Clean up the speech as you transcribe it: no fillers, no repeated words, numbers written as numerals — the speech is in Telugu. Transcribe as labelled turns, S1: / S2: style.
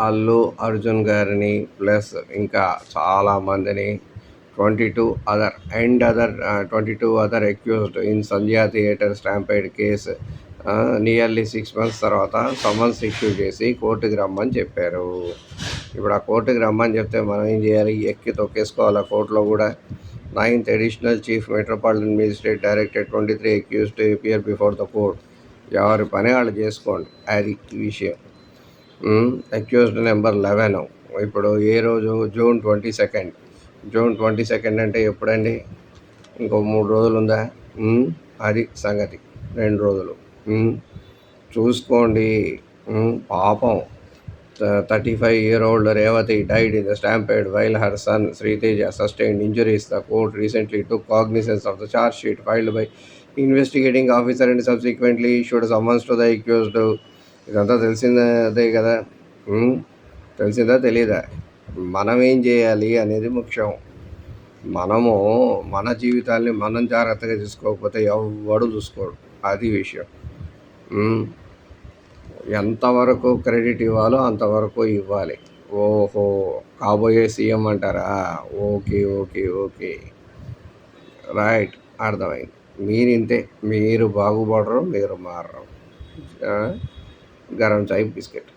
S1: అల్లు అర్జున్ గారిని ప్లస్ ఇంకా చాలామందిని 22 other accused in Sandhya theatre stampede case nearly 6 months తర్వాత సమన్స్ ఇష్యూ చేసి కోర్టుకి రమ్మని చెప్పారు. ఇప్పుడు ఆ కోర్టుకి రమ్మని చెప్తే మనం ఏం చేయాలి? ఎక్కి తొక్కేసుకోవాలి కోర్టులో కూడా. 9th additional chief metropolitan magistrate directed 23 accused to appear before the court. ఎవరి పని వాళ్ళు చేసుకోండి, అది విషయం. అక్యూజ్డ్ నెంబర్ 11 ఇప్పుడు ఏ రోజు? June 22. June 22 అంటే ఎప్పుడండి? ఇంకో 3 రోజులు ఉందా? అది సంగతి. 2 రోజులు చూసుకోండి. పాపం 35-year-old Revati died in the stampede while her son Sriteja sustained injuries. The court recently took cognizance of the charge sheet filed by investigating officer and subsequently issued summons to the accused. ఇదంతా తెలిసిందే కదా. తెలిసిందా తెలీదా? మనం ఏం చేయాలి అనేది ముఖ్యం. మనము మన జీవితాన్ని మనం జాగ్రత్తగా చూసుకోకపోతే ఎవడు చూసుకోడు, అది విషయం. ఎంతవరకు క్రెడిట్ ఇవ్వాలో అంతవరకు ఇవ్వాలి. ఓహో, కాబోయే సీఎం అంటారా? ఓకే ఓకే ఓకే, రైట్, అర్థమైంది. మీరింతే, మీరు బాగుపడరు, మీరు మారరు. గరం చాయ్ బిస్కెట్.